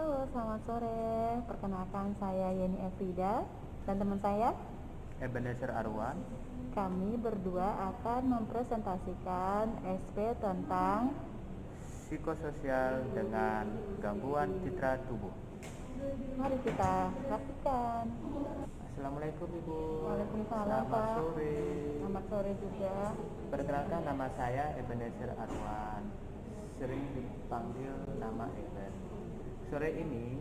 Halo, selamat sore. Perkenalkan saya Yeni Efrida dan teman saya. Ebenezer Arwan. Kami berdua akan mempresentasikan SP tentang Psikososial dengan gangguan citra tubuh. mari kita praktikkan. Assalamualaikum Ibu. Waalaikumsalam, Selamat Pak. sore. Selamat sore juga. Perkenalkan, nama saya Ebenezer Arwan, sering dipanggil nama Eben. Sore ini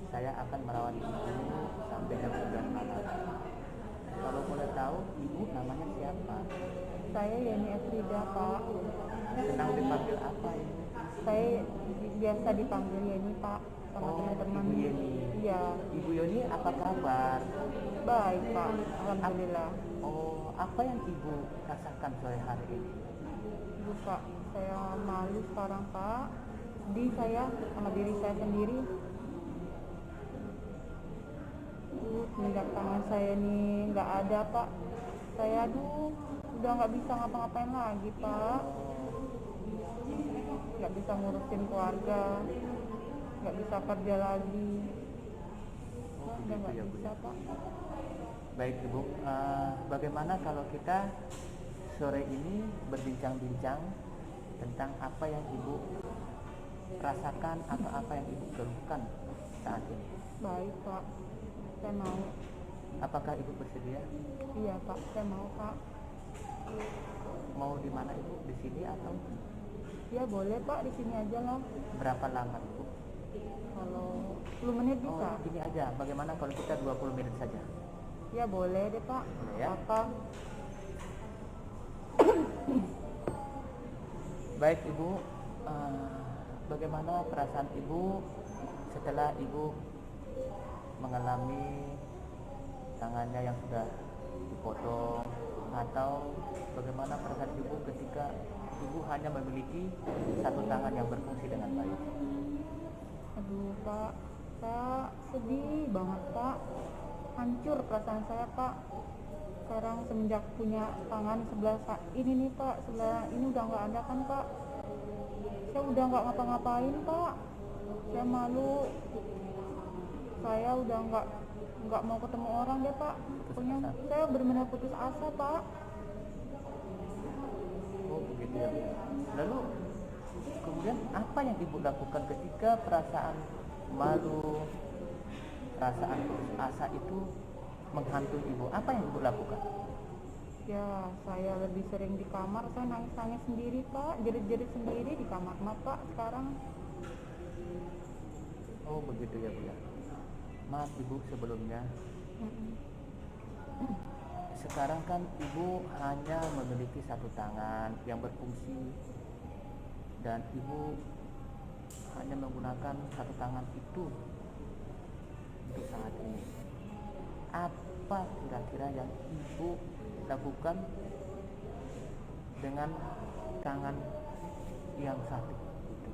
saya akan merawat Ibu sampai jam 9 malam. Kalau boleh tahu, Ibu namanya siapa? Saya Yeni Efrida, Pak. Senang dipanggil apa Ibu? Saya biasa dipanggil Yeni, Pak, sama teman-teman. Ibu Yeni. Iya, Ibu Yeni, apa kabar? baik, Pak. Alhamdulillah. Oh, apa yang Ibu rasakan sore hari ini? Ibu, Pak, saya malu sekarang, Pak. Sedih saya sama diri saya sendiri. Semenjak tangan saya nih nggak ada, Pak. Saya udah nggak bisa ngapa-ngapain lagi, Pak. Nggak bisa ngurusin keluarga, nggak bisa kerja lagi. Oh, Udah begitu nggak ya Bu bisa, ya. Pak. Baik Ibu, bagaimana kalau kita sore ini berbincang-bincang tentang apa yang Ibu rasakan atau apa yang Ibu keluhkan saat ini? Baik, Pak. Saya mau. Apakah Ibu bersedia? Iya, Pak. Saya mau, Pak. Mau di mana Ibu? Di sini atau Ya boleh, Pak. Di sini aja lah. berapa lama Ibu? Kalau 10 menit bisa. Oh, gini aja. Bagaimana kalau kita 20 menit saja? Ya boleh deh, Pak. Boleh ya? Apa? Baik Ibu, bagaimana perasaan Ibu setelah Ibu mengalami tangannya yang sudah dipotong, atau bagaimana perasaan Ibu ketika Ibu hanya memiliki satu tangan yang berfungsi dengan baik? Aduh, Pak. Saya sedih banget, Pak. Hancur perasaan saya, Pak. Sekarang semenjak punya tangan sebelah ini nih, Pak. Sebelah ini udah nggak ada kan, Pak. Saya udah nggak ngapa-ngapain, Pak. Saya malu. Saya udah nggak mau ketemu orang deh, Pak. Pokoknya saya benar-benar putus asa, Pak. Oh begitu ya Bu. Lalu kemudian apa yang Ibu lakukan ketika perasaan malu, perasaan putus asa itu menghantui Ibu? Apa yang Ibu lakukan? Ya, saya lebih sering di kamar. Saya nangis-nangis sendiri, Pak. Jerit-jerit sendiri di kamar, Pak. Sekarang. Oh begitu ya Bu ya. Maaf Ibu sebelumnya. Sekarang kan Ibu hanya memiliki satu tangan yang berfungsi, dan Ibu hanya menggunakan satu tangan itu untuk saat ini. Apa kira-kira yang Ibu lakukan dengan tangan yang satu itu?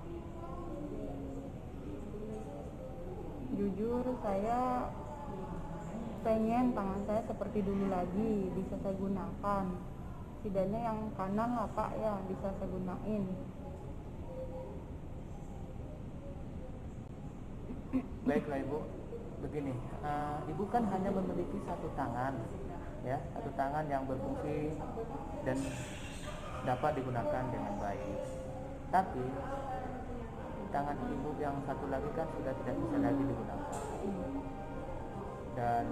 Jujur, saya pengen tangan saya seperti dulu lagi, bisa saya gunakan. Setidaknya yang kanan lah, Pak, ya bisa saya gunain. Baiklah Ibu, begini, Ibu kan hanya memiliki satu tangan, ya, satu tangan yang berfungsi dan dapat digunakan dengan baik. Tapi tangan Ibu yang satu lagi kan sudah tidak bisa lagi digunakan, dan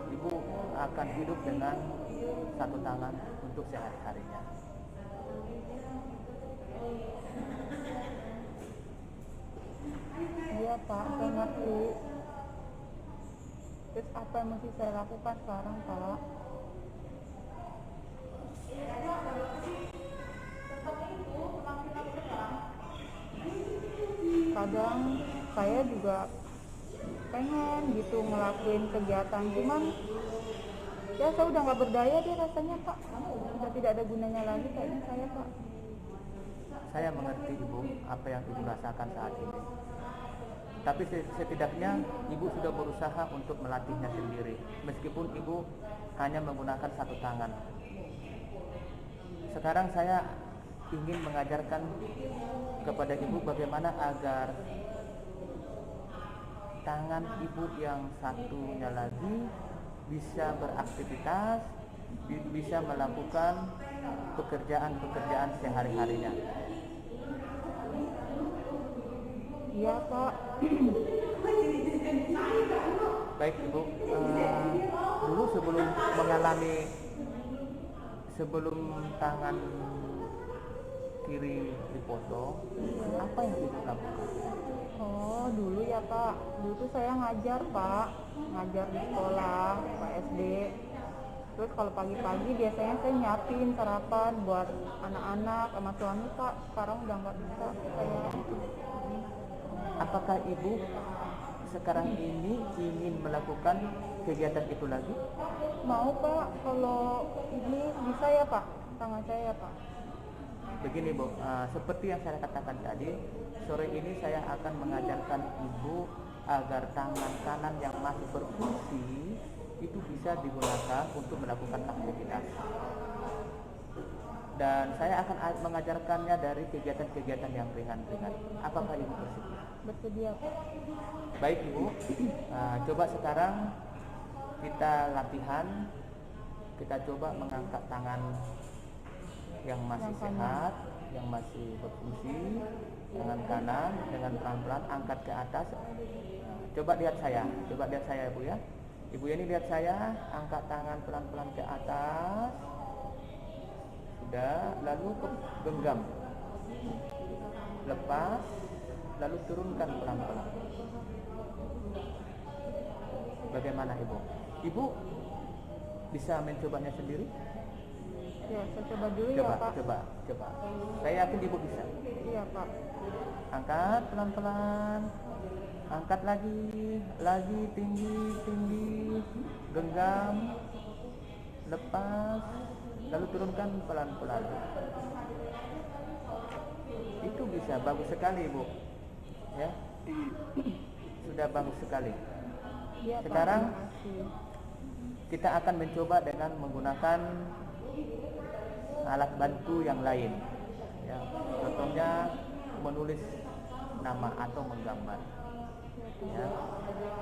Ibu akan hidup dengan satu tangan untuk sehari-harinya. Iya, Pak, saya ngerti. Terus apa yang mesti saya lakukan sekarang, Pak? Kadang saya juga pengen gitu ngelakuin kegiatan, cuman ya saya udah nggak berdaya deh rasanya, Pak. Udah tidak ada gunanya lagi kayaknya saya, Pak. Saya mengerti Ibu apa yang Ibu rasakan saat ini. Tapi setidaknya Ibu sudah berusaha untuk melatihnya sendiri, meskipun Ibu hanya menggunakan satu tangan. Sekarang saya ingin mengajarkan kepada Ibu bagaimana agar tangan ibu yang satunya lagi bisa beraktivitas, bisa melakukan pekerjaan-pekerjaan sehari-harinya. Iya Pak. Baik Ibu, dulu sebelum tangan kiri dipotong, apa yang Ibu lakukan? Oh dulu ya Pak, dulu tuh saya ngajar Pak, ngajar di sekolah Pak SD. Terus kalau pagi-pagi biasanya saya nyiapin sarapan buat anak-anak sama suami Pak. Sekarang udah nggak bisa saya. Apakah Ibu sekarang ini ingin melakukan kegiatan itu lagi? Mau Pak, kalau ini bisa ya Pak, tangan saya ya Pak. Begini Bu, seperti yang saya katakan tadi, sore ini saya akan mengajarkan Ibu agar tangan kanan yang masih berfungsi itu bisa digunakan untuk melakukan aktivitas. Dan saya akan mengajarkannya dari kegiatan-kegiatan yang ringan-ringan. Apakah Ibu bersedia? Bersedia Pak. Baik Ibu, coba sekarang kita latihan. Kita coba mengangkat tangan yang masih sehat, yang masih berfungsi, tangan kanan dengan pelan-pelan angkat ke atas. Coba lihat saya Ibu ya. Ibu ini lihat saya, angkat tangan pelan-pelan ke atas. Sudah, lalu genggam. Lepas, lalu turunkan pelan-pelan. Bagaimana Ibu? Ibu bisa mencobanya sendiri? Ya, saya coba dulu Coba, ya Pak. coba. Saya yakin Ibu bisa. Iya Pak. Angkat pelan-pelan. Angkat lagi tinggi, genggam, lepas, lalu turunkan pelan-pelan. Itu bisa, bagus sekali Ibu. Ya, sudah bagus sekali. Iya Pak. Sekarang Terima kasih. kita akan mencoba dengan menggunakan alat bantu yang lain. Ya, contohnya menulis nama atau menggambar. Ya,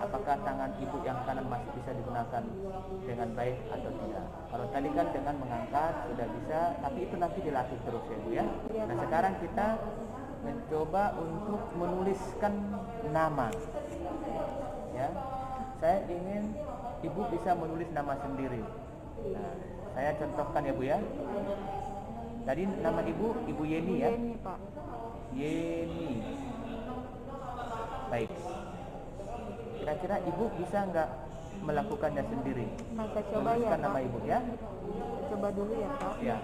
apakah tangan Ibu yang kanan masih bisa digunakan dengan baik atau tidak? Kalau tadi kan dengan mengangkat sudah bisa, tapi itu nanti dilatih terus ya Bu ya. Nah sekarang kita mencoba untuk menuliskan nama. Ya, saya ingin Ibu bisa menulis nama sendiri. Nah, saya contohkan ya Bu ya. Tadi nama Ibu Yeni ya. Yeni Pak. Yeni. Baik. Kira-kira Ibu bisa nggak melakukannya sendiri? Nah, saya coba ya Menuliskan Pak. nama Ibu ya. Coba dulu ya Pak. Ya.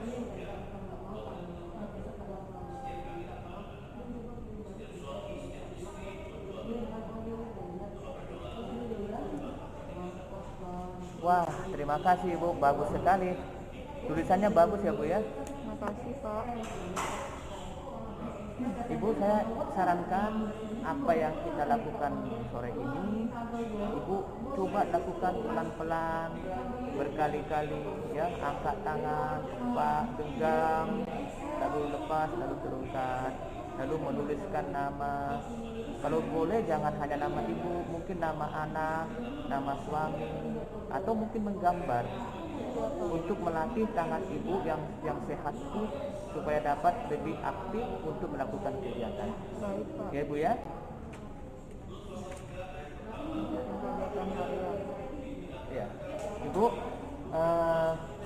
Wah, terima kasih Ibu, bagus sekali. Tulisannya bagus ya Bu ya. Terima kasih Pak. Ibu, saya sarankan apa yang kita lakukan sore ini, Ibu coba lakukan pelan-pelan, berkali-kali ya, angkat tangan, Pak, genggam, lalu lepas, lalu turunkan, lalu menuliskan nama. Kalau boleh jangan hanya nama Ibu, mungkin nama anak, nama suami, atau mungkin menggambar untuk melatih tangan Ibu yang sehat itu supaya dapat lebih aktif untuk melakukan kegiatan. Baik Pak. Ya Bu ya. Kegiatan harian. Ya, Ibu,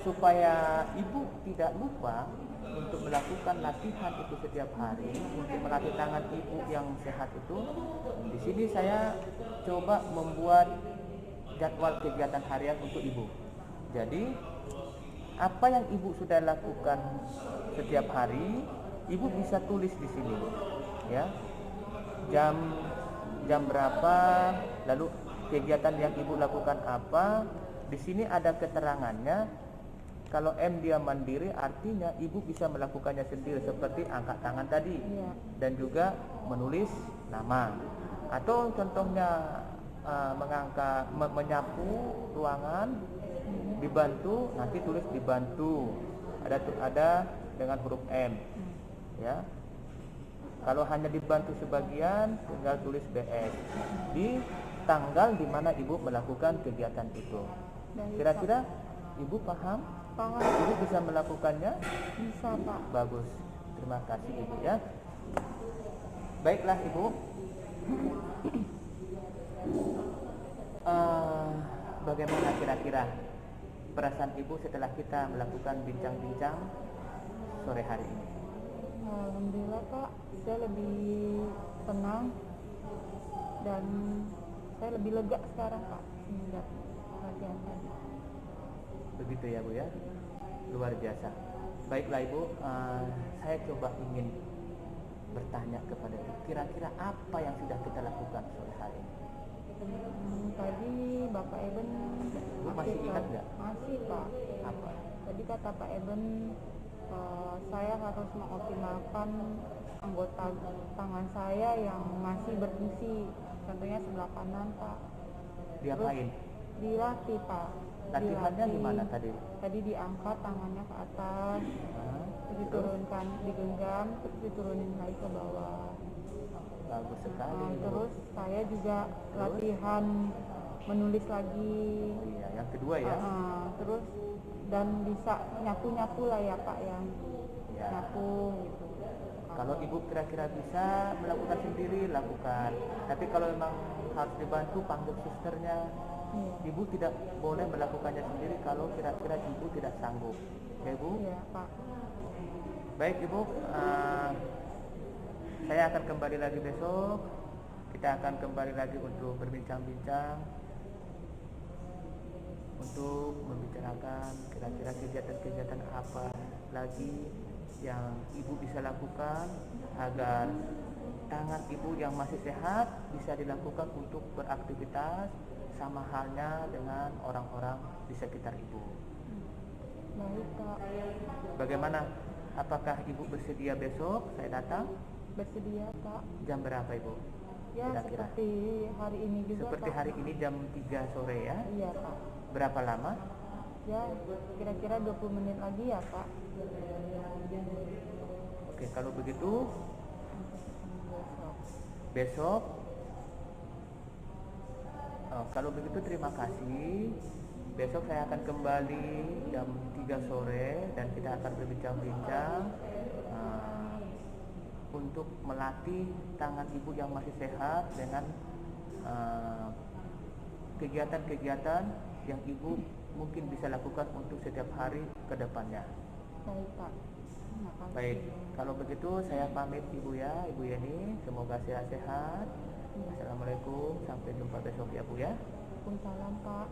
supaya Ibu tidak lupa untuk melakukan latihan itu setiap hari, untuk melatih tangan Ibu yang sehat itu, di sini saya coba membuat jadwal kegiatan harian untuk Ibu. Jadi, apa yang Ibu sudah lakukan setiap hari, Ibu bisa tulis di sini, ya. Jam berapa, lalu kegiatan yang Ibu lakukan apa. Di sini ada keterangannya. Kalau M dia mandiri, artinya Ibu bisa melakukannya sendiri seperti angkat tangan tadi, Iya. dan juga menulis nama. Atau contohnya menyapu ruangan, dibantu, nanti tulis dibantu. Ada dengan huruf M, ya. Kalau hanya dibantu sebagian, tinggal tulis BS. tanggal di mana ibu melakukan kegiatan itu. Baik, Kira-kira ibu paham? Pak. Paham. Ibu bisa melakukannya? Bisa, Pak. Bagus, terima kasih ibu ya. Baiklah ibu. Bagaimana kira-kira perasaan ibu setelah kita melakukan bincang-bincang sore hari ini? Alhamdulillah, Pak, saya lebih tenang dan saya lebih lega sekarang, Pak, semenjak latihan tadi. Begitu ya bu ya, luar biasa. Baiklah ibu, saya coba ingin bertanya kepada ibu, kira-kira apa yang sudah kita lakukan sore hari ini? Tadi Bapak Eben Bu masih ingat nggak? Masih, Pak. Apa? Tadi kata Pak Eben, saya harus mengoptimalkan anggota tangan saya yang masih berfungsi, contohnya sebelah kanan, Pak. Diapain? Dilatih, Pak. Latihannya gimana tadi? Tadi diangkat tangannya ke atas, Terus? diturunkan, digenggam, terus diturunin lagi ke bawah. Bagus sekali ibu. Terus saya juga latihan menulis lagi. Iya, yang kedua ya. Terus dan bisa nyapu-nyapu lah ya, Pak, yang Ya. nyapu gitu. Kalau ibu kira-kira bisa melakukan sendiri, lakukan. Tapi kalau memang harus dibantu, panggil susternya. Iya. Ibu tidak boleh melakukannya sendiri kalau kira-kira ibu tidak sanggup. Oke bu? Iya, Pak. Baik ibu, saya akan kembali lagi besok. Kita akan kembali lagi untuk berbincang-bincang, untuk membicarakan kira-kira kegiatan-kegiatan apa lagi yang ibu bisa lakukan agar tangan ibu yang masih sehat bisa dilakukan untuk beraktivitas sama halnya dengan orang-orang di sekitar ibu. Baik, Pak. Bagaimana? Apakah ibu bersedia besok saya datang? Bersedia, Pak. Jam berapa ibu? Ya, Kira-kira? seperti hari ini juga, Seperti Pak. hari ini jam 3 sore ya? Iya, Pak. Berapa lama? Ya, kira-kira 20 menit lagi ya, Pak. Oke, kalau begitu Besok. besok. Kalau begitu terima kasih. Besok saya akan kembali jam 3 sore dan kita akan berbincang-bincang untuk melatih tangan ibu yang masih sehat dengan kegiatan-kegiatan yang ibu mungkin bisa lakukan untuk setiap hari ke depannya. Baik, Pak. Terima kasih. Baik, kalau begitu saya pamit ibu ya, Ibu Yeni. Semoga sehat-sehat. Assalamualaikum, sampai jumpa besok ya bu ya. Waalaikumsalam, Pak.